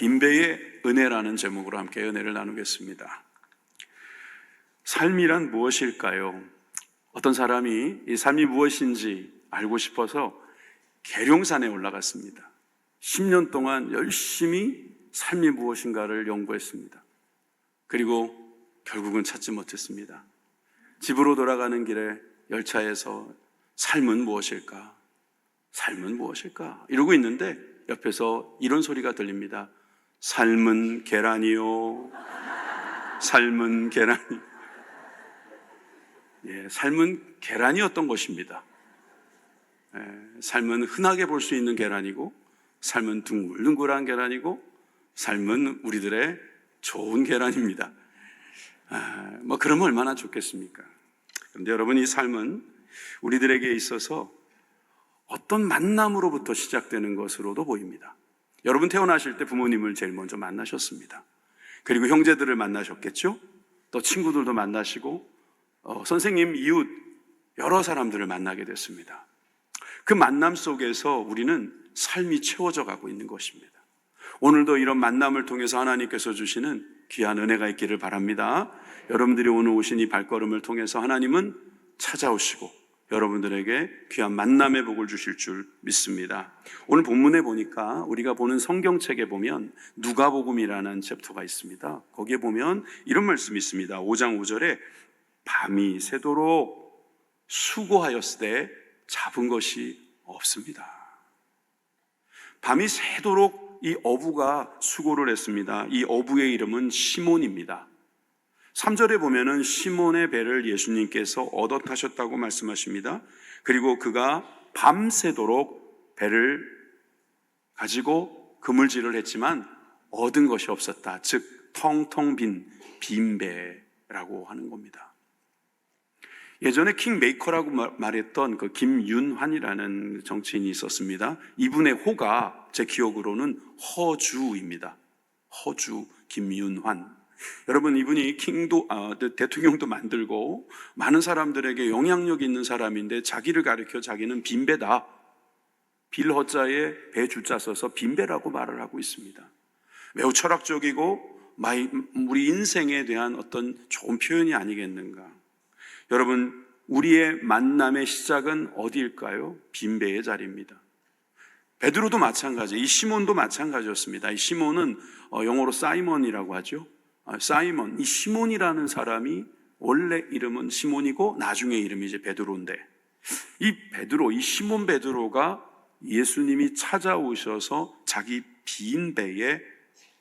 빈배의 은혜라는 제목으로 함께 은혜를 나누겠습니다. 삶이란 무엇일까요? 어떤 사람이 이 삶이 무엇인지 알고 싶어서 계룡산에 올라갔습니다. 10년 동안 열심히 삶이 무엇인가를 연구했습니다. 그리고 결국은 찾지 못했습니다. 집으로 돌아가는 길에 열차에서 삶은 무엇일까? 삶은 무엇일까? 이러고 있는데 옆에서 이런 소리가 들립니다. 삶은 계란이요. 삶은 계란이. 삶은 계란이었던 것입니다. 삶은 흔하게 볼 수 있는 계란이고, 삶은 둥글둥글한 계란이고, 삶은 우리들의 좋은 계란입니다. 그러면 얼마나 좋겠습니까? 그런데 여러분, 이 삶은 우리들에게 있어서 어떤 만남으로부터 시작되는 것으로도 보입니다. 여러분 태어나실 때 부모님을 제일 먼저 만나셨습니다. 그리고 형제들을 만나셨겠죠? 또 친구들도 만나시고 선생님, 이웃, 여러 사람들을 만나게 됐습니다. 그 만남 속에서 우리는 삶이 채워져 가고 있는 것입니다. 오늘도 이런 만남을 통해서 하나님께서 주시는 귀한 은혜가 있기를 바랍니다. 여러분들이 오늘 오신 이 발걸음을 통해서 하나님은 찾아오시고 여러분들에게 귀한 만남의 복을 주실 줄 믿습니다. 오늘 본문에 보니까 우리가 보는 성경책에 보면 누가복음이라는 챕터가 있습니다. 거기에 보면 이런 말씀이 있습니다. 5장 5절에 밤이 새도록 수고하였으되 잡은 것이 없습니다. 밤이 새도록 이 어부가 수고를 했습니다. 이 어부의 이름은 시몬입니다. 3절에 보면은 시몬의 배를 예수님께서 얻어 타셨다고 말씀하십니다. 그리고 그가 밤새도록 배를 가지고 그물질을 했지만 얻은 것이 없었다. 즉 텅텅 빈 배라고 하는 겁니다. 예전에 킹메이커라고 말했던 그 김윤환이라는 정치인이 있었습니다. 이분의 호가 제 기억으로는 허주입니다. 허주 김윤환. 여러분, 이분이 대통령도 만들고 많은 사람들에게 영향력 있는 사람인데 자기를 가리켜 자기는 빈배다. 빌허자에 배 주자 써서 빈배라고 말을 하고 있습니다. 매우 철학적이고 우리 인생에 대한 어떤 좋은 표현이 아니겠는가. 여러분, 우리의 만남의 시작은 어디일까요? 빈배의 자리입니다. 베드로도 마찬가지, 이 시몬도 마찬가지였습니다. 이 시몬은 영어로 사이먼이라고 하죠. 사이먼, 이 시몬이라는 사람이 원래 이름은 시몬이고 나중에 이름이 이제 베드로인데, 이 시몬 베드로가 예수님이 찾아오셔서 자기 빈 배에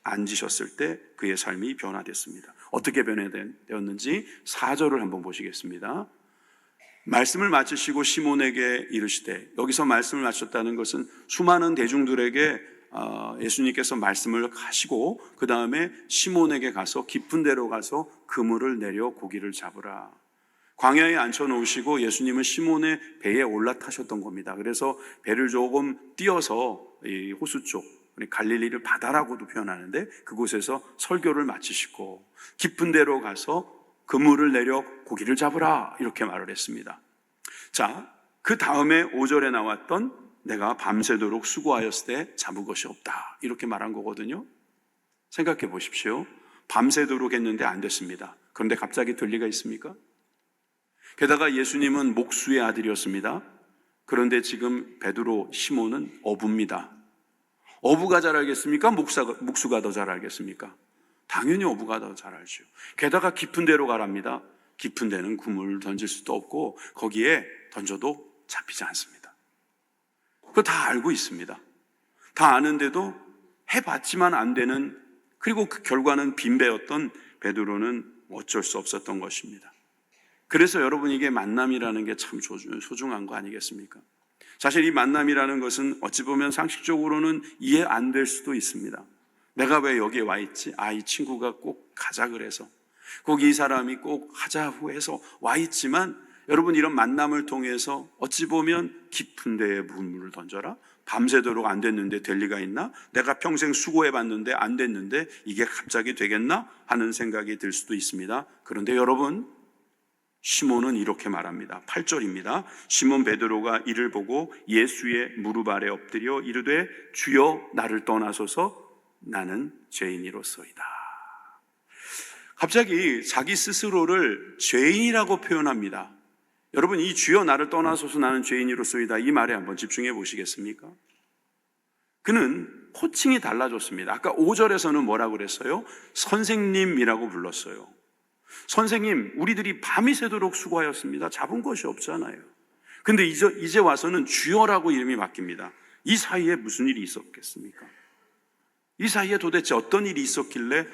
앉으셨을 때 그의 삶이 변화됐습니다. 어떻게 변화되었는지 4절을 한번 보시겠습니다. 말씀을 마치시고 시몬에게 이르시되, 여기서 말씀을 마쳤다는 것은 수많은 대중들에게 예수님께서 말씀을 하시고 그 다음에 시몬에게 가서 깊은 데로 가서 그물을 내려 고기를 잡으라. 광야에 앉혀놓으시고 예수님은 시몬의 배에 올라타셨던 겁니다. 그래서 배를 조금 띄어서 이 호수 쪽, 갈릴리를 바다라고도 표현하는데 그곳에서 설교를 마치시고 깊은 데로 가서 그물을 내려 고기를 잡으라 이렇게 말을 했습니다. 자, 그 다음에 5절에 나왔던 내가 밤새도록 수고하였을 때 잡은 것이 없다 이렇게 말한 거거든요. 생각해 보십시오. 밤새도록 했는데 안 됐습니다. 그런데 갑자기 될 리가 있습니까? 게다가 예수님은 목수의 아들이었습니다. 그런데 지금 베드로 시몬은 어부입니다. 어부가 잘 알겠습니까? 목수가 더 잘 알겠습니까? 당연히 어부가 더 잘 알죠. 게다가 깊은 데로 가랍니다. 깊은 데는 그물을 던질 수도 없고 거기에 던져도 잡히지 않습니다. 그거 다 알고 있습니다. 다 아는데도 해봤지만 안 되는, 그리고 그 결과는 빈배였던 베드로는 어쩔 수 없었던 것입니다. 그래서 여러분, 이게 만남이라는 게 참 소중한 거 아니겠습니까? 사실 이 만남이라는 것은 어찌 보면 상식적으로는 이해 안 될 수도 있습니다. 내가 왜 여기에 와 있지? 이 친구가 꼭 가자 그래서, 꼭 이 사람이 꼭 하자고 해서 와 있지만, 여러분, 이런 만남을 통해서 어찌 보면 깊은 데에 물을 던져라? 밤새도록 안 됐는데 될 리가 있나? 내가 평생 수고해봤는데 안 됐는데 이게 갑자기 되겠나? 하는 생각이 들 수도 있습니다. 그런데 여러분, 시몬은 이렇게 말합니다. 8절입니다. 시몬 베드로가 이를 보고 예수의 무릎 아래 엎드려 이르되 주여 나를 떠나소서 나는 죄인이로소이다. 갑자기 자기 스스로를 죄인이라고 표현합니다. 여러분, 이 주여 나를 떠나소서 나는 죄인이로소이다, 이 말에 한번 집중해 보시겠습니까? 그는 호칭이 달라졌습니다. 아까 5절에서는 뭐라고 그랬어요? 선생님이라고 불렀어요. 선생님, 우리들이 밤이 새도록 수고하였습니다. 잡은 것이 없잖아요. 근데 이제 와서는 주여라고 이름이 바뀝니다. 이 사이에 무슨 일이 있었겠습니까? 이 사이에 도대체 어떤 일이 있었길래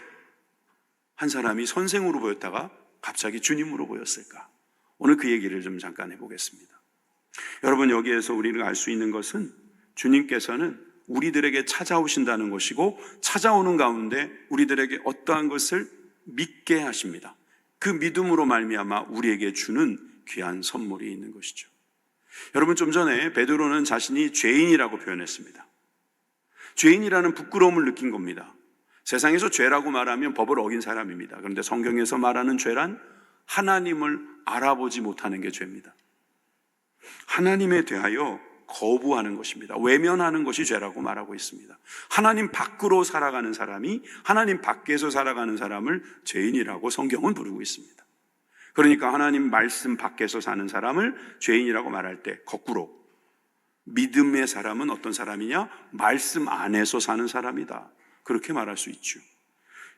한 사람이 선생으로 보였다가 갑자기 주님으로 보였을까? 오늘 그 얘기를 좀 잠깐 해보겠습니다. 여러분, 여기에서 우리가 알 수 있는 것은 주님께서는 우리들에게 찾아오신다는 것이고, 찾아오는 가운데 우리들에게 어떠한 것을 믿게 하십니다. 그 믿음으로 말미암아 우리에게 주는 귀한 선물이 있는 것이죠. 여러분, 좀 전에 베드로는 자신이 죄인이라고 표현했습니다. 죄인이라는 부끄러움을 느낀 겁니다. 세상에서 죄라고 말하면 법을 어긴 사람입니다. 그런데 성경에서 말하는 죄란 하나님을 알아보지 못하는 게 죄입니다. 하나님에 대하여 거부하는 것입니다. 외면하는 것이 죄라고 말하고 있습니다. 하나님 밖으로 살아가는 사람이 하나님 밖에서 살아가는 사람을 죄인이라고 성경은 부르고 있습니다. 그러니까 하나님 말씀 밖에서 사는 사람을 죄인이라고 말할 때 거꾸로 믿음의 사람은 어떤 사람이냐? 말씀 안에서 사는 사람이다, 그렇게 말할 수 있죠.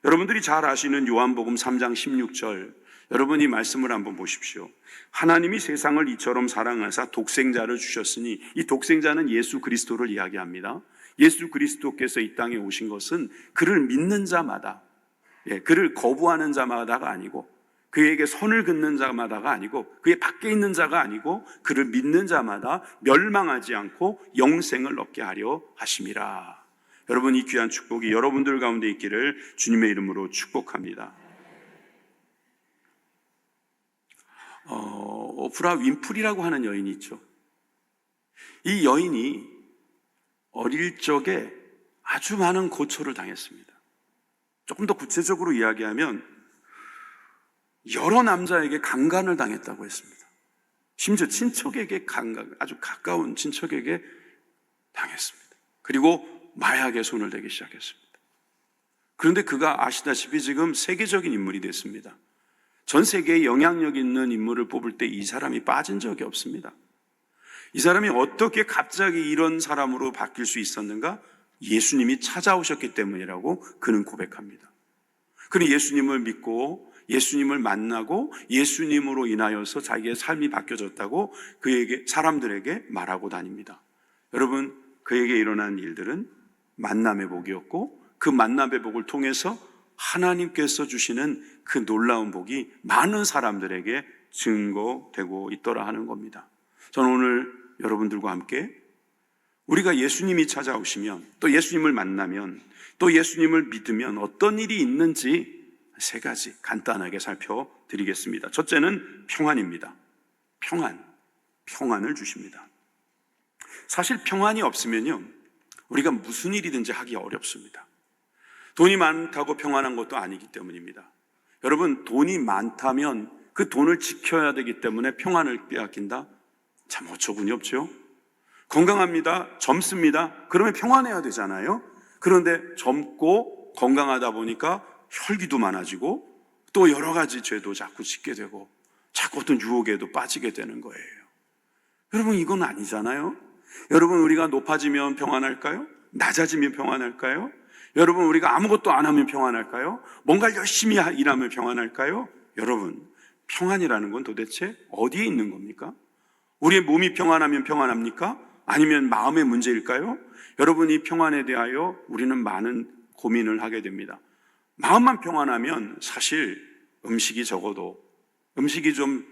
여러분들이 잘 아시는 요한복음 3장 16절, 여러분 이 말씀을 한번 보십시오. 하나님이 세상을 이처럼 사랑하사 독생자를 주셨으니, 이 독생자는 예수 그리스도를 이야기합니다. 예수 그리스도께서 이 땅에 오신 것은 그를 믿는 자마다, 그를 거부하는 자마다가 아니고, 그에게 선을 긋는 자마다가 아니고, 그의 밖에 있는 자가 아니고, 그를 믿는 자마다 멸망하지 않고 영생을 얻게 하려 하심이라. 여러분, 이 귀한 축복이 여러분들 가운데 있기를 주님의 이름으로 축복합니다. 오프라 윈프리라고 하는 여인이 있죠. 이 여인이 어릴 적에 아주 많은 고초를 당했습니다. 조금 더 구체적으로 이야기하면 여러 남자에게 강간을 당했다고 했습니다. 심지어 친척에게 아주 가까운 친척에게 당했습니다. 그리고 마약에 손을 대기 시작했습니다. 그런데 그가 아시다시피 지금 세계적인 인물이 됐습니다. 전 세계에 영향력 있는 인물을 뽑을 때 이 사람이 빠진 적이 없습니다. 이 사람이 어떻게 갑자기 이런 사람으로 바뀔 수 있었는가? 예수님이 찾아오셨기 때문이라고 그는 고백합니다. 그는 예수님을 믿고 예수님을 만나고 예수님으로 인하여서 자기의 삶이 바뀌어졌다고 그에게, 사람들에게 말하고 다닙니다. 여러분, 그에게 일어난 일들은 만남의 복이었고, 그 만남의 복을 통해서 하나님께서 주시는 그 놀라운 복이 많은 사람들에게 증거되고 있더라 하는 겁니다. 저는 오늘 여러분들과 함께 우리가 예수님이 찾아오시면, 또 예수님을 만나면, 또 예수님을 믿으면 어떤 일이 있는지 세 가지 간단하게 살펴드리겠습니다. 첫째는 평안입니다. 평안을 주십니다. 사실 평안이 없으면요, 우리가 무슨 일이든지 하기 어렵습니다. 돈이 많다고 평안한 것도 아니기 때문입니다. 여러분, 돈이 많다면 그 돈을 지켜야 되기 때문에 평안을 빼앗긴다? 참 어처구니 없죠. 건강합니다, 젊습니다, 그러면 평안해야 되잖아요. 그런데 젊고 건강하다 보니까 혈기도 많아지고 또 여러 가지 죄도 자꾸 짓게 되고 자꾸 어떤 유혹에도 빠지게 되는 거예요. 여러분, 이건 아니잖아요. 여러분, 우리가 높아지면 평안할까요? 낮아지면 평안할까요? 여러분, 우리가 아무것도 안 하면 평안할까요? 뭔가를 열심히 일하면 평안할까요? 여러분, 평안이라는 건 도대체 어디에 있는 겁니까? 우리의 몸이 평안하면 평안합니까? 아니면 마음의 문제일까요? 여러분, 이 평안에 대하여 우리는 많은 고민을 하게 됩니다. 마음만 평안하면 사실 음식이 좀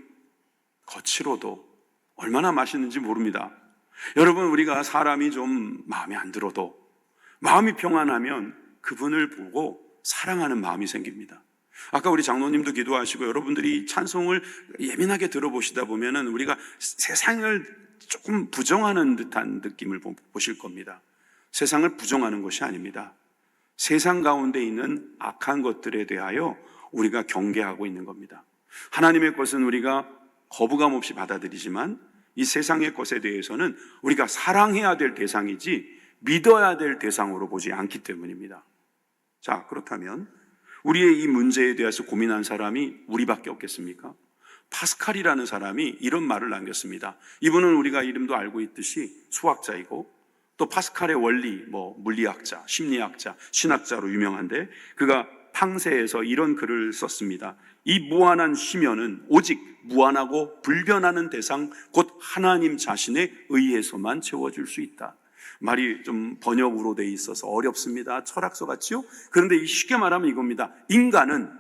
거칠어도 얼마나 맛있는지 모릅니다. 여러분, 우리가 사람이 좀 마음에 안 들어도 마음이 평안하면 그분을 보고 사랑하는 마음이 생깁니다. 아까 우리 장로님도 기도하시고 여러분들이 찬송을 예민하게 들어보시다 보면은 우리가 세상을 조금 부정하는 듯한 느낌을 보실 겁니다. 세상을 부정하는 것이 아닙니다. 세상 가운데 있는 악한 것들에 대하여 우리가 경계하고 있는 겁니다. 하나님의 것은 우리가 거부감 없이 받아들이지만 이 세상의 것에 대해서는 우리가 사랑해야 될 대상이지 믿어야 될 대상으로 보지 않기 때문입니다. 자, 그렇다면 우리의 이 문제에 대해서 고민한 사람이 우리밖에 없겠습니까? 파스칼이라는 사람이 이런 말을 남겼습니다. 이분은 우리가 이름도 알고 있듯이 수학자이고 또 파스칼의 원리, 물리학자, 심리학자, 신학자로 유명한데, 그가 팡세에서 이런 글을 썼습니다. 이 무한한 심연은 오직 무한하고 불변하는 대상 곧 하나님 자신에 의해서만 채워질 수 있다. 말이 좀 번역으로 돼 있어서 어렵습니다. 철학서 같지요? 그런데 쉽게 말하면 이겁니다. 인간은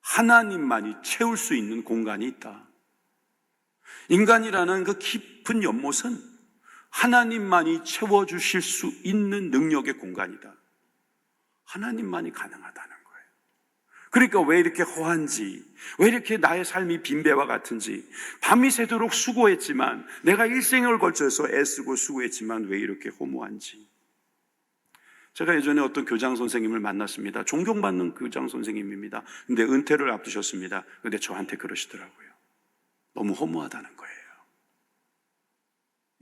하나님만이 채울 수 있는 공간이 있다. 인간이라는 그 깊은 연못은 하나님만이 채워주실 수 있는 능력의 공간이다. 하나님만이 가능하다는 거예요. 그러니까 왜 이렇게 허한지, 왜 이렇게 나의 삶이 빈배와 같은지, 밤이 새도록 수고했지만, 내가 일생을 걸쳐서 애쓰고 수고했지만 왜 이렇게 허무한지. 제가 예전에 어떤 교장 선생님을 만났습니다. 존경받는 교장 선생님입니다. 근데 은퇴를 앞두셨습니다. 근데 저한테 그러시더라고요. 너무 허무하다는 거예요.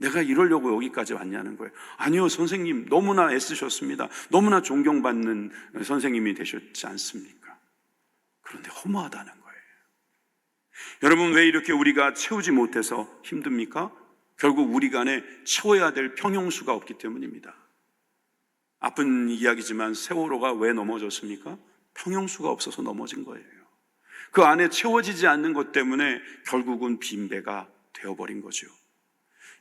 내가 이러려고 여기까지 왔냐는 거예요. 아니요, 선생님 너무나 애쓰셨습니다. 너무나 존경받는 선생님이 되셨지 않습니까? 그런데 허무하다는 거예요. 여러분, 왜 이렇게 우리가 채우지 못해서 힘듭니까? 결국 우리 간에 채워야 될 평형수가 없기 때문입니다. 아픈 이야기지만 세월호가 왜 넘어졌습니까? 평형수가 없어서 넘어진 거예요. 그 안에 채워지지 않는 것 때문에 결국은 빈배가 되어버린 거죠.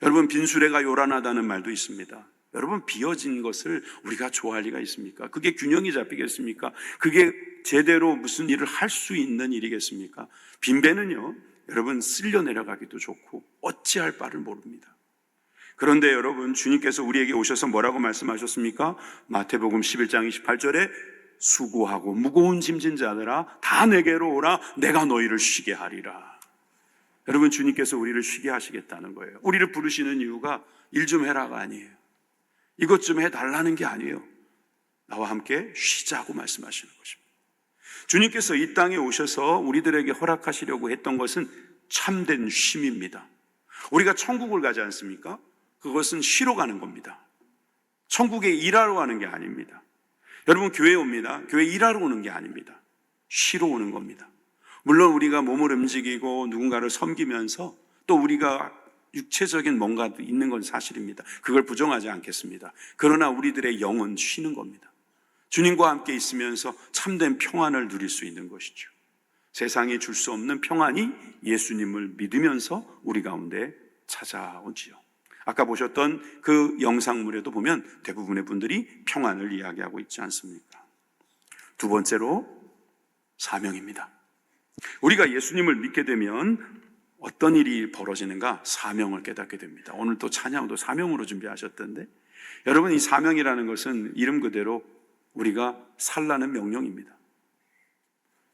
여러분, 빈수레가 요란하다는 말도 있습니다. 여러분, 비어진 것을 우리가 좋아할 리가 있습니까? 그게 균형이 잡히겠습니까? 그게 제대로 무슨 일을 할 수 있는 일이겠습니까? 빈배는요, 여러분, 쓸려 내려가기도 좋고 어찌할 바를 모릅니다. 그런데 여러분, 주님께서 우리에게 오셔서 뭐라고 말씀하셨습니까? 마태복음 11장 28절에 수고하고 무거운 짐진 자들아 다 내게로 오라, 내가 너희를 쉬게 하리라. 여러분, 주님께서 우리를 쉬게 하시겠다는 거예요. 우리를 부르시는 이유가 일 좀 해라가 아니에요. 이것 좀 해달라는 게 아니에요. 나와 함께 쉬자고 말씀하시는 것입니다. 주님께서 이 땅에 오셔서 우리들에게 허락하시려고 했던 것은 참된 쉼입니다. 우리가 천국을 가지 않습니까? 그것은 쉬러 가는 겁니다. 천국에 일하러 가는 게 아닙니다. 여러분, 교회에 옵니다. 교회 일하러 오는 게 아닙니다. 쉬러 오는 겁니다. 물론 우리가 몸을 움직이고 누군가를 섬기면서 또 우리가 육체적인 뭔가도 있는 건 사실입니다. 그걸 부정하지 않겠습니다. 그러나 우리들의 영은 쉬는 겁니다. 주님과 함께 있으면서 참된 평안을 누릴 수 있는 것이죠. 세상이 줄 수 없는 평안이 예수님을 믿으면서 우리 가운데 찾아오지요. 아까 보셨던 그 영상물에도 보면 대부분의 분들이 평안을 이야기하고 있지 않습니까? 두 번째로 사명입니다. 우리가 예수님을 믿게 되면 어떤 일이 벌어지는가? 사명을 깨닫게 됩니다. 오늘 또 찬양도 사명으로 준비하셨던데, 여러분, 이 사명이라는 것은 이름 그대로 우리가 살라는 명령입니다.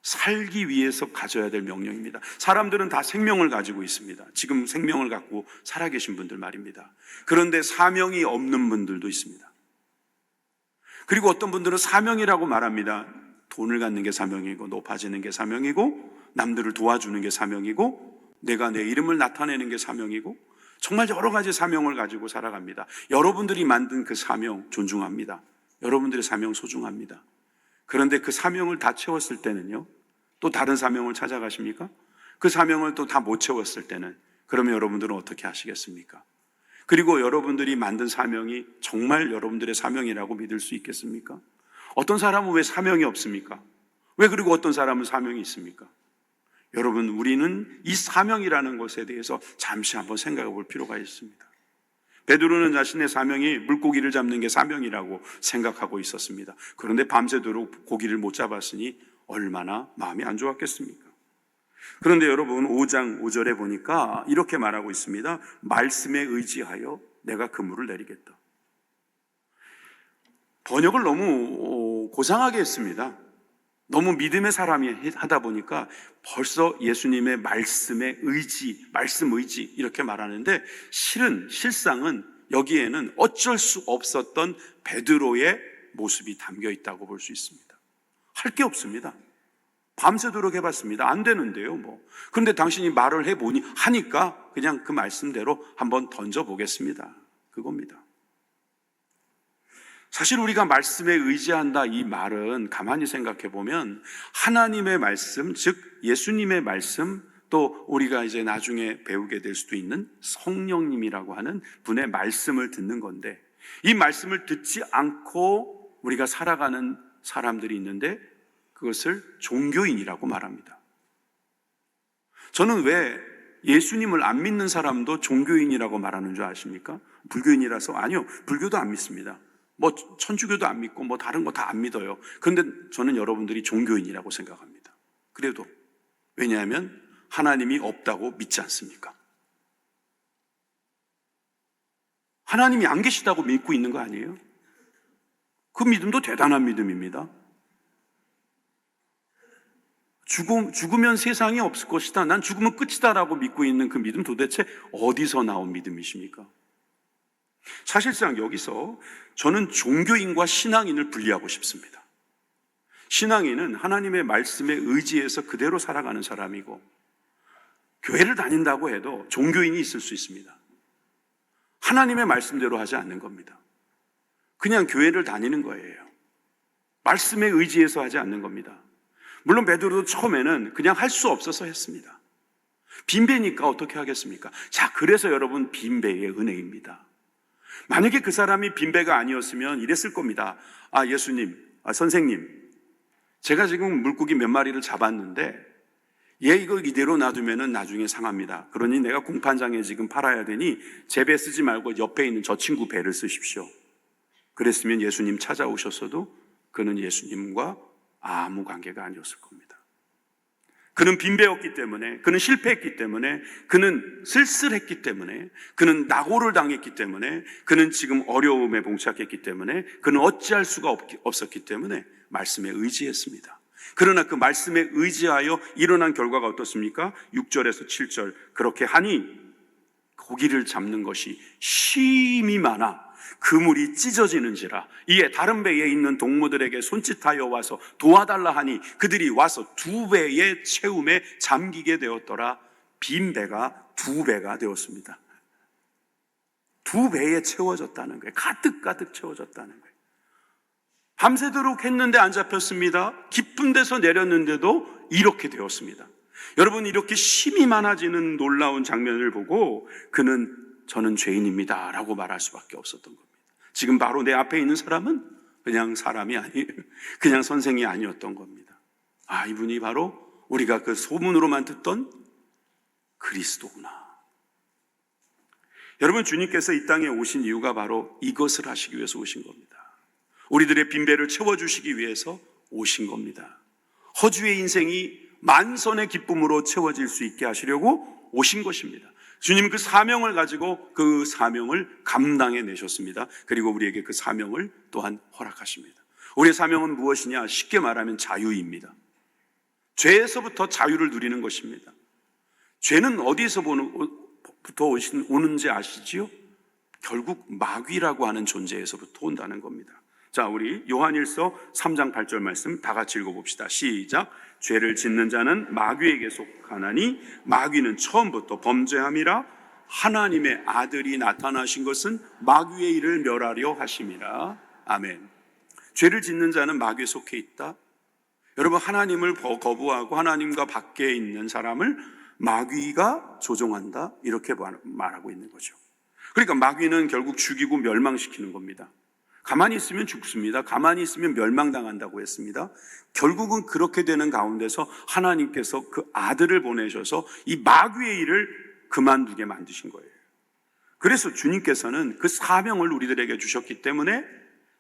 살기 위해서 가져야 될 명령입니다. 사람들은 다 생명을 가지고 있습니다. 지금 생명을 갖고 살아계신 분들 말입니다. 그런데 사명이 없는 분들도 있습니다. 그리고 어떤 분들은 사명이라고 말합니다. 돈을 갖는 게 사명이고, 높아지는 게 사명이고, 남들을 도와주는 게 사명이고, 내가 내 이름을 나타내는 게 사명이고, 정말 여러 가지 사명을 가지고 살아갑니다. 여러분들이 만든 그 사명 존중합니다. 여러분들의 사명 소중합니다. 그런데 그 사명을 다 채웠을 때는요, 또 다른 사명을 찾아가십니까? 그 사명을 또 다 못 채웠을 때는, 그러면 여러분들은 어떻게 하시겠습니까? 그리고 여러분들이 만든 사명이 정말 여러분들의 사명이라고 믿을 수 있겠습니까? 어떤 사람은 왜 사명이 없습니까? 왜 그리고 어떤 사람은 사명이 있습니까? 여러분, 우리는 이 사명이라는 것에 대해서 잠시 한번 생각해 볼 필요가 있습니다. 베드로는 자신의 사명이 물고기를 잡는 게 사명이라고 생각하고 있었습니다. 그런데 밤새도록 고기를 못 잡았으니 얼마나 마음이 안 좋았겠습니까? 그런데 여러분, 5장 5절에 보니까 이렇게 말하고 있습니다. 말씀에 의지하여 내가 그물을 내리겠다. 번역을 너무 고상하게 했습니다. 너무 믿음의 사람이 하다 보니까 벌써 예수님의 말씀의 의지, 말씀 의지 이렇게 말하는데, 실상은 여기에는 어쩔 수 없었던 베드로의 모습이 담겨 있다고 볼 수 있습니다. 할 게 없습니다. 밤새도록 해봤습니다. 안 되는데요, 그런데 당신이 말을 해보니 하니까 그냥 그 말씀대로 한번 던져보겠습니다. 그겁니다. 사실 우리가 말씀에 의지한다 이 말은 가만히 생각해 보면 하나님의 말씀, 즉 예수님의 말씀, 또 우리가 이제 나중에 배우게 될 수도 있는 성령님이라고 하는 분의 말씀을 듣는 건데, 이 말씀을 듣지 않고 우리가 살아가는 사람들이 있는데 그것을 종교인이라고 말합니다. 저는 왜 예수님을 안 믿는 사람도 종교인이라고 말하는 줄 아십니까? 불교인이라서? 아니요, 불교도 안 믿습니다. 뭐 천주교도 안 믿고 뭐 다른 거 다 안 믿어요. 그런데 저는 여러분들이 종교인이라고 생각합니다. 그래도 왜냐하면 하나님이 없다고 믿지 않습니까? 하나님이 안 계시다고 믿고 있는 거 아니에요? 그 믿음도 대단한 믿음입니다. 죽으면 세상이 없을 것이다, 난 죽으면 끝이다라고 믿고 있는 그 믿음, 도대체 어디서 나온 믿음이십니까? 사실상 여기서 저는 종교인과 신앙인을 분리하고 싶습니다. 신앙인은 하나님의 말씀에 의지해서 그대로 살아가는 사람이고, 교회를 다닌다고 해도 종교인이 있을 수 있습니다. 하나님의 말씀대로 하지 않는 겁니다. 그냥 교회를 다니는 거예요. 말씀에 의지해서 하지 않는 겁니다. 물론 베드로도 처음에는 그냥 할 수 없어서 했습니다. 빈배니까 어떻게 하겠습니까? 자, 그래서 여러분, 빈배의 은혜입니다. 만약에 그 사람이 빈배가 아니었으면 이랬을 겁니다. 아, 예수님, 선생님, 제가 지금 물고기 몇 마리를 잡았는데 얘 이거 이대로 놔두면 나중에 상합니다. 그러니 내가 공판장에 지금 팔아야 되니 제 배 쓰지 말고 옆에 있는 저 친구 배를 쓰십시오. 그랬으면 예수님 찾아오셨어도 그는 예수님과 아무 관계가 아니었을 겁니다. 그는 빈배였기 때문에, 그는 실패했기 때문에, 그는 쓸쓸했기 때문에, 그는 낙오를 당했기 때문에, 그는 지금 어려움에 봉착했기 때문에, 그는 어찌할 수가 없었기 때문에 말씀에 의지했습니다. 그러나 그 말씀에 의지하여 일어난 결과가 어떻습니까? 6절에서 7절, 그렇게 하니 고기를 잡는 것이 심히 많아 그물이 찢어지는지라. 이에 다른 배에 있는 동무들에게 손짓하여 와서 도와달라 하니 그들이 와서 2배의 채움에 잠기게 되었더라. 빈 배가 2배가 되었습니다. 2배에 채워졌다는 거예요. 가득가득 채워졌다는 거예요. 밤새도록 했는데 안 잡혔습니다. 깊은 데서 내렸는데도 이렇게 되었습니다. 여러분, 이렇게 힘이 많아지는 놀라운 장면을 보고 저는 죄인입니다 라고 말할 수밖에 없었던 겁니다. 지금 바로 내 앞에 있는 사람은 그냥 사람이 아니에요. 그냥 선생이 아니었던 겁니다. 아, 이분이 바로 우리가 그 소문으로만 듣던 그리스도구나. 여러분, 주님께서 이 땅에 오신 이유가 바로 이것을 하시기 위해서 오신 겁니다. 우리들의 빈배를 채워주시기 위해서 오신 겁니다. 허주의 인생이 만선의 기쁨으로 채워질 수 있게 하시려고 오신 것입니다. 주님 그 사명을 가지고 그 사명을 감당해 내셨습니다. 그리고 우리에게 그 사명을 또한 허락하십니다. 우리의 사명은 무엇이냐? 쉽게 말하면 자유입니다. 죄에서부터 자유를 누리는 것입니다. 죄는 어디에서부터 오는지 아시지요? 결국 마귀라고 하는 존재에서부터 온다는 겁니다. 자, 우리 요한일서 3장 8절 말씀 다 같이 읽어봅시다. 시작. 죄를 짓는 자는 마귀에게 속하나니 마귀는 처음부터 범죄함이라. 하나님의 아들이 나타나신 것은 마귀의 일을 멸하려 하심이라. 아멘. 죄를 짓는 자는 마귀에 속해 있다. 여러분, 하나님을 거부하고 하나님과 밖에 있는 사람을 마귀가 조종한다, 이렇게 말하고 있는 거죠. 그러니까 마귀는 결국 죽이고 멸망시키는 겁니다. 가만히 있으면 죽습니다. 가만히 있으면 멸망당한다고 했습니다. 결국은 그렇게 되는 가운데서 하나님께서 그 아들을 보내셔서 이 마귀의 일을 그만두게 만드신 거예요. 그래서 주님께서는 그 사명을 우리들에게 주셨기 때문에,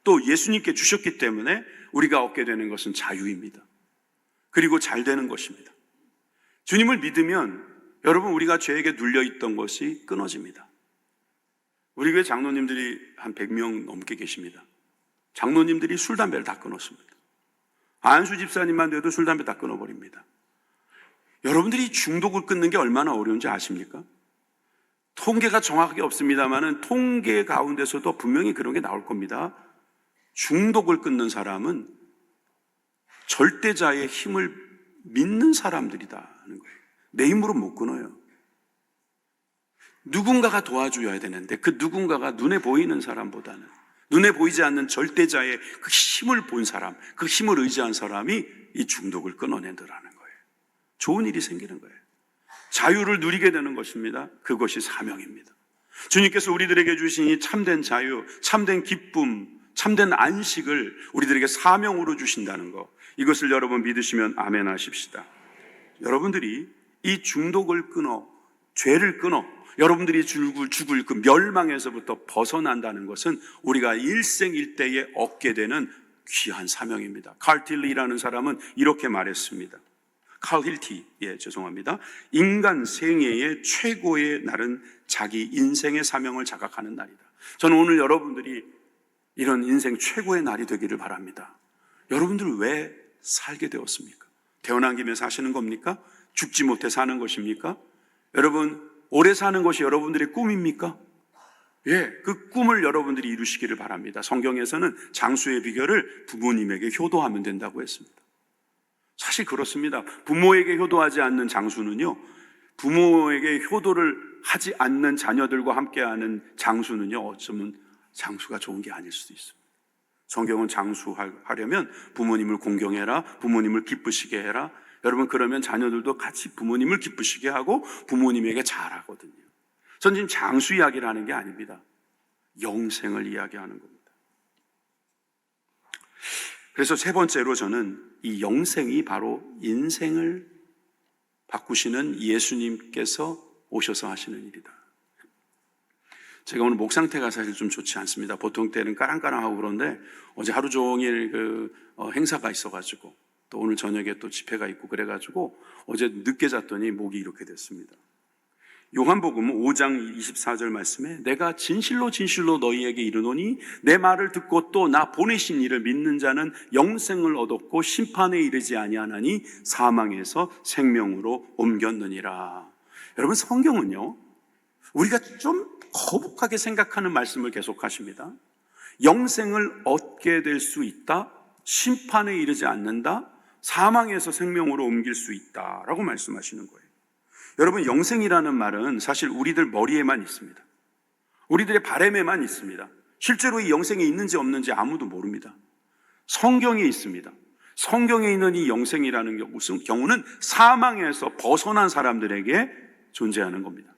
또 예수님께 주셨기 때문에 우리가 얻게 되는 것은 자유입니다. 그리고 잘 되는 것입니다. 주님을 믿으면 여러분, 우리가 죄에게 눌려있던 것이 끊어집니다. 우리 교회 장로님들이 한 100명 넘게 계십니다. 장로님들이 술, 담배를 다 끊었습니다. 안수 집사님만 돼도 술, 담배 다 끊어버립니다. 여러분들이 중독을 끊는 게 얼마나 어려운지 아십니까? 통계가 정확하게 없습니다만 통계 가운데서도 분명히 그런 게 나올 겁니다. 중독을 끊는 사람은 절대자의 힘을 믿는 사람들이다 하는 거예요. 내 힘으로 못 끊어요. 누군가가 도와줘야 되는데 그 누군가가 눈에 보이는 사람보다는, 눈에 보이지 않는 절대자의 그 힘을 본 사람, 그 힘을 의지한 사람이 이 중독을 끊어내더라는 거예요. 좋은 일이 생기는 거예요. 자유를 누리게 되는 것입니다. 그것이 사명입니다. 주님께서 우리들에게 주신 이 참된 자유, 참된 기쁨, 참된 안식을 우리들에게 사명으로 주신다는 것, 이것을 여러분 믿으시면 아멘 하십시다. 여러분들이 이 중독을 끊어, 죄를 끊어 여러분들이 죽을 그 멸망에서부터 벗어난다는 것은 우리가 일생일대에 얻게 되는 귀한 사명입니다. 칼 틸리라는 사람은 이렇게 말했습니다. 칼 힐티, 죄송합니다. 인간 생애의 최고의 날은 자기 인생의 사명을 자각하는 날이다. 저는 오늘 여러분들이 이런 인생 최고의 날이 되기를 바랍니다. 여러분들 왜 살게 되었습니까? 태어난 김에 사시는 겁니까? 죽지 못해 사는 것입니까? 여러분, 오래 사는 것이 여러분들의 꿈입니까? 그 꿈을 여러분들이 이루시기를 바랍니다. 성경에서는 장수의 비결을 부모님에게 효도하면 된다고 했습니다. 사실 그렇습니다. 부모에게 효도하지 않는 장수는요, 부모에게 효도를 하지 않는 자녀들과 함께하는 장수는요, 어쩌면 장수가 좋은 게 아닐 수도 있습니다. 성경은 장수하려면 부모님을 공경해라, 부모님을 기쁘시게 해라. 여러분, 그러면 자녀들도 같이 부모님을 기쁘시게 하고 부모님에게 잘하거든요. 전 지금 장수 이야기를 하는 게 아닙니다. 영생을 이야기하는 겁니다. 그래서 세 번째로 저는 이 영생이 바로 인생을 바꾸시는 예수님께서 오셔서 하시는 일이다. 제가 오늘 목 상태가 사실 좀 좋지 않습니다. 보통 때는 까랑까랑하고 그런데 어제 하루 종일 행사가 있어가지고 또 오늘 저녁에 또 집회가 있고 그래가지고 어제 늦게 잤더니 목이 이렇게 됐습니다. 요한복음 5장 24절 말씀에 내가 진실로 진실로 너희에게 이르노니 내 말을 듣고 또 나 보내신 이를 믿는 자는 영생을 얻었고 심판에 이르지 아니하나니 사망에서 생명으로 옮겼느니라. 여러분, 성경은요, 우리가 좀 거북하게 생각하는 말씀을 계속하십니다. 영생을 얻게 될 수 있다, 심판에 이르지 않는다, 사망에서 생명으로 옮길 수 있다라고 말씀하시는 거예요. 여러분, 영생이라는 말은 사실 우리들 머리에만 있습니다. 우리들의 바람에만 있습니다. 실제로 이 영생이 있는지 없는지 아무도 모릅니다. 성경에 있습니다. 성경에 있는 이 영생이라는 경우는 사망에서 벗어난 사람들에게 존재하는 겁니다.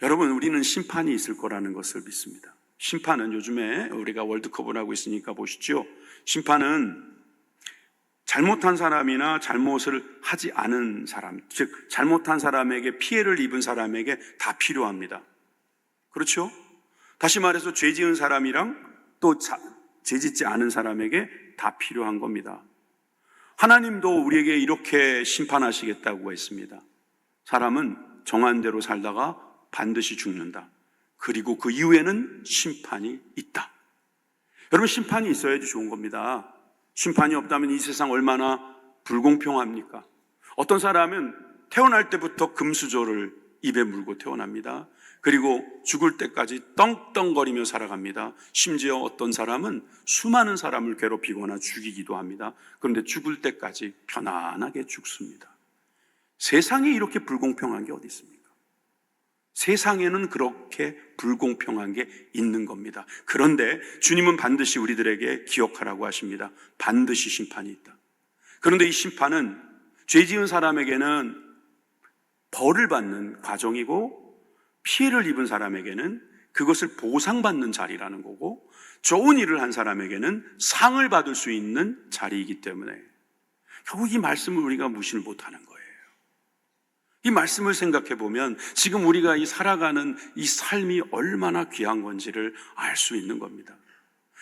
여러분, 우리는 심판이 있을 거라는 것을 믿습니다. 심판은 요즘에 우리가 월드컵을 하고 있으니까 보시죠. 심판은 잘못한 사람이나 잘못을 하지 않은 사람, 즉 잘못한 사람에게 피해를 입은 사람에게 다 필요합니다. 그렇죠? 다시 말해서 죄 지은 사람이랑 또 죄 짓지 않은 사람에게 다 필요한 겁니다. 하나님도 우리에게 이렇게 심판하시겠다고 했습니다. 사람은 정한 대로 살다가 반드시 죽는다. 그리고 그 이후에는 심판이 있다. 여러분, 심판이 있어야지 좋은 겁니다. 심판이 없다면 이 세상 얼마나 불공평합니까? 어떤 사람은 태어날 때부터 금수저를 입에 물고 태어납니다. 그리고 죽을 때까지 떵떵거리며 살아갑니다. 심지어 어떤 사람은 수많은 사람을 괴롭히거나 죽이기도 합니다. 그런데 죽을 때까지 편안하게 죽습니다. 세상에 이렇게 불공평한 게 어디 있습니까? 세상에는 그렇게 불공평한 게 있는 겁니다. 그런데 주님은 반드시 우리들에게 기억하라고 하십니다. 반드시 심판이 있다. 그런데 이 심판은 죄 지은 사람에게는 벌을 받는 과정이고 피해를 입은 사람에게는 그것을 보상받는 자리라는 거고 좋은 일을 한 사람에게는 상을 받을 수 있는 자리이기 때문에 결국 이 말씀을 우리가 무시를 못하는 거예요. 이 말씀을 생각해 보면 지금 우리가 이 살아가는 이 삶이 얼마나 귀한 건지를 알 수 있는 겁니다.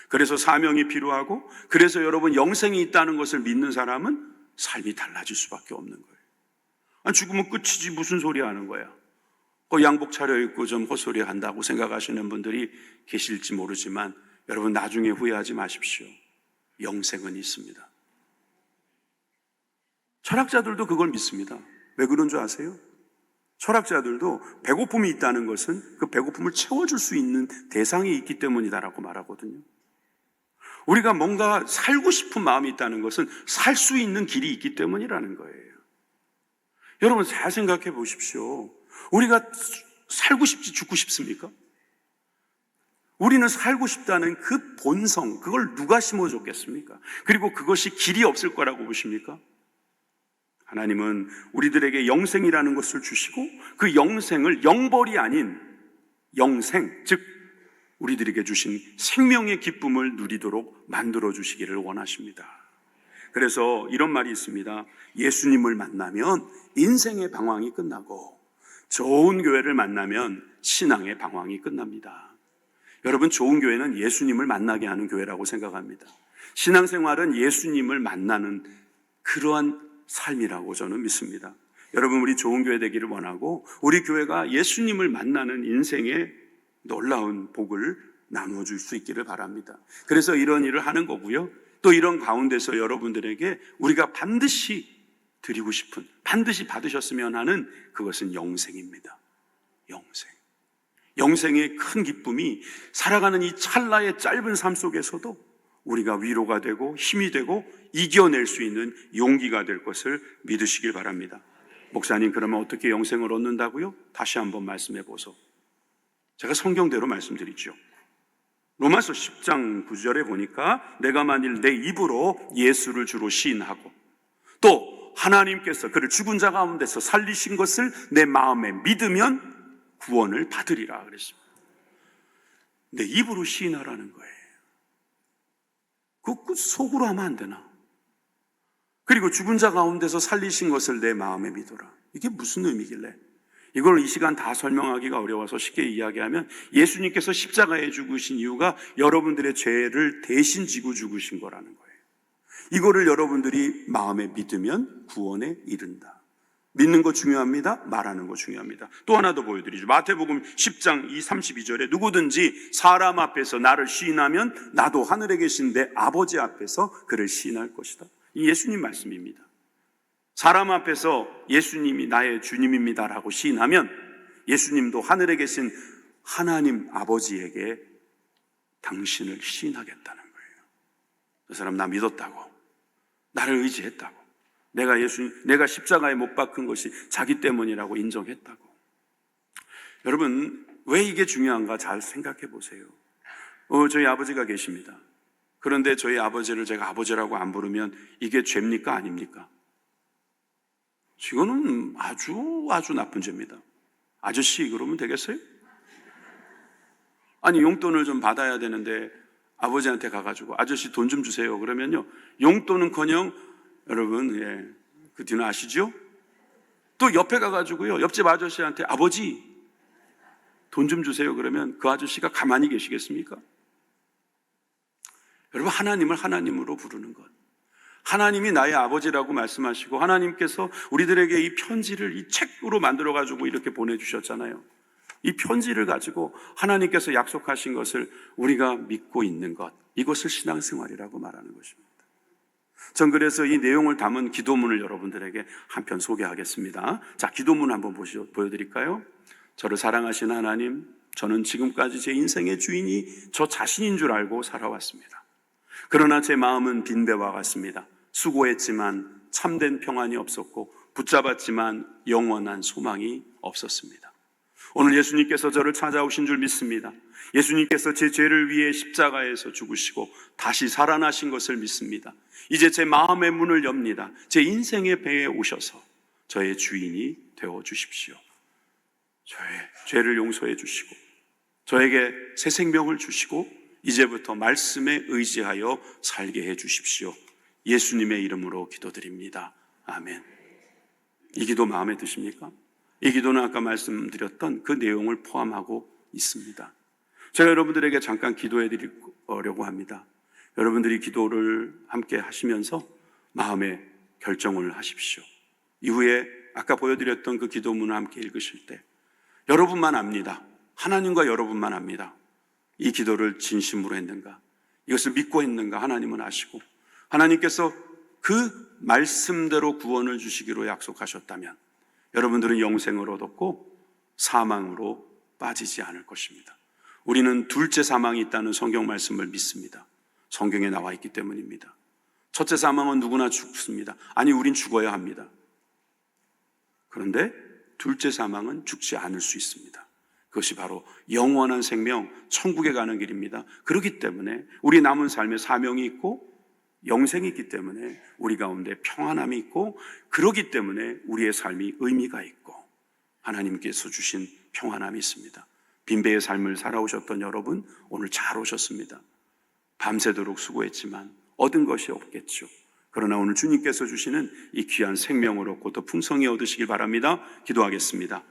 그래서 사명이 필요하고, 그래서 여러분 영생이 있다는 것을 믿는 사람은 삶이 달라질 수밖에 없는 거예요. 아니, 죽으면 끝이지 무슨 소리 하는 거야. 양복 차려입고 좀 헛소리 한다고 생각하시는 분들이 계실지 모르지만 여러분, 나중에 후회하지 마십시오. 영생은 있습니다. 철학자들도 그걸 믿습니다. 왜 그런 줄 아세요? 철학자들도 배고픔이 있다는 것은 그 배고픔을 채워줄 수 있는 대상이 있기 때문이다라고 말하거든요. 우리가 뭔가 살고 싶은 마음이 있다는 것은 살 수 있는 길이 있기 때문이라는 거예요. 여러분, 잘 생각해 보십시오. 우리가 살고 싶지 죽고 싶습니까? 우리는 살고 싶다는 그 본성, 그걸 누가 심어줬겠습니까? 그리고 그것이 길이 없을 거라고 보십니까? 하나님은 우리들에게 영생이라는 것을 주시고 그 영생을 영벌이 아닌 영생, 즉 우리들에게 주신 생명의 기쁨을 누리도록 만들어 주시기를 원하십니다. 그래서 이런 말이 있습니다. 예수님을 만나면 인생의 방황이 끝나고 좋은 교회를 만나면 신앙의 방황이 끝납니다. 여러분, 좋은 교회는 예수님을 만나게 하는 교회라고 생각합니다. 신앙생활은 예수님을 만나는 그러한 삶이라고 저는 믿습니다. 여러분, 우리 좋은 교회 되기를 원하고 우리 교회가 예수님을 만나는 인생의 놀라운 복을 나누어 줄 수 있기를 바랍니다. 그래서 이런 일을 하는 거고요. 또 이런 가운데서 여러분들에게 우리가 반드시 드리고 싶은, 반드시 받으셨으면 하는 그것은 영생입니다. 영생. 영생의 큰 기쁨이 살아가는 이 찰나의 짧은 삶 속에서도 우리가 위로가 되고 힘이 되고 이겨낼 수 있는 용기가 될 것을 믿으시길 바랍니다. 목사님, 그러면 어떻게 영생을 얻는다고요? 다시 한번 말씀해 보소. 제가 성경대로 말씀드리죠. 로마서 10장 9절에 보니까 내가 만일 내 입으로 예수를 주로 시인하고 또 하나님께서 그를 죽은 자 가운데서 살리신 것을 내 마음에 믿으면 구원을 받으리라 그랬습니다. 내 입으로 시인하라는 거예요. 그 속으로 하면 안 되나? 그리고 죽은 자 가운데서 살리신 것을 내 마음에 믿어라. 이게 무슨 의미길래? 이걸 이 시간 다 설명하기가 어려워서 쉽게 이야기하면 예수님께서 십자가에 죽으신 이유가 여러분들의 죄를 대신 지고 죽으신 거라는 거예요. 이거를 여러분들이 마음에 믿으면 구원에 이른다. 믿는 거 중요합니다. 말하는 거 중요합니다. 또 하나 더 보여드리죠. 마태복음 10장 32절에 누구든지 사람 앞에서 나를 시인하면 나도 하늘에 계신 내 아버지 앞에서 그를 시인할 것이다. 이 예수님 말씀입니다. 사람 앞에서 예수님이 나의 주님입니다라고 시인하면 예수님도 하늘에 계신 하나님 아버지에게 당신을 시인하겠다는 거예요. 그 사람 나 믿었다고, 나를 의지했다고, 내가 십자가에 못 박힌 것이 자기 때문이라고 인정했다고. 여러분, 왜 이게 중요한가 잘 생각해 보세요. 저희 아버지가 계십니다. 그런데 저희 아버지를 제가 아버지라고 안 부르면 이게 죄입니까? 아닙니까? 이거는 아주 나쁜 죄입니다. 아저씨 그러면 되겠어요? 아니, 용돈을 좀 받아야 되는데 아버지한테 가가지고 아저씨 돈 좀 주세요 그러면요, 용돈은커녕 여러분, 그 뒤는 아시죠? 또 옆에 가가지고요, 옆집 아저씨한테 아버지 돈 좀 주세요 그러면 그 아저씨가 가만히 계시겠습니까? 여러분, 하나님을 하나님으로 부르는 것, 하나님이 나의 아버지라고 말씀하시고 하나님께서 우리들에게 이 편지를 이 책으로 만들어가지고 이렇게 보내주셨잖아요. 이 편지를 가지고 하나님께서 약속하신 것을 우리가 믿고 있는 것, 이것을 신앙생활이라고 말하는 것입니다. 전 그래서 이 내용을 담은 기도문을 여러분들에게 한 편 소개하겠습니다. 자, 기도문 한번 보여드릴까요? 저를 사랑하신 하나님, 저는 지금까지 제 인생의 주인이 저 자신인 줄 알고 살아왔습니다. 그러나 제 마음은 빈배와 같습니다. 수고했지만 참된 평안이 없었고 붙잡았지만 영원한 소망이 없었습니다. 오늘 예수님께서 저를 찾아오신 줄 믿습니다. 예수님께서 제 죄를 위해 십자가에서 죽으시고 다시 살아나신 것을 믿습니다. 이제 제 마음의 문을 엽니다. 제 인생의 배에 오셔서 저의 주인이 되어 주십시오. 저의 죄를 용서해 주시고 저에게 새 생명을 주시고 이제부터 말씀에 의지하여 살게 해 주십시오. 예수님의 이름으로 기도드립니다. 아멘. 이 기도 마음에 드십니까? 이 기도는 아까 말씀드렸던 그 내용을 포함하고 있습니다. 제가 여러분들에게 잠깐 기도해 드리려고 합니다. 여러분들이 기도를 함께 하시면서 마음의 결정을 하십시오. 이후에 아까 보여드렸던 그 기도문을 함께 읽으실 때 여러분만 압니다. 하나님과 여러분만 압니다. 이 기도를 진심으로 했는가, 이것을 믿고 했는가 하나님은 아시고 하나님께서 그 말씀대로 구원을 주시기로 약속하셨다면 여러분들은 영생을 얻었고 사망으로 빠지지 않을 것입니다. 우리는 둘째 사망이 있다는 성경 말씀을 믿습니다. 성경에 나와 있기 때문입니다. 첫째 사망은 누구나 죽습니다. 아니, 우린 죽어야 합니다. 그런데 둘째 사망은 죽지 않을 수 있습니다. 그것이 바로 영원한 생명, 천국에 가는 길입니다. 그렇기 때문에 우리 남은 삶에 사명이 있고 영생이 있기 때문에 우리 가운데 평안함이 있고, 그렇기 때문에 우리의 삶이 의미가 있고 하나님께서 주신 평안함이 있습니다. 빈배의 삶을 살아오셨던 여러분, 오늘 잘 오셨습니다. 밤새도록 수고했지만 얻은 것이 없겠죠. 그러나 오늘 주님께서 주시는 이 귀한 생명을 얻고 더 풍성히 얻으시길 바랍니다. 기도하겠습니다.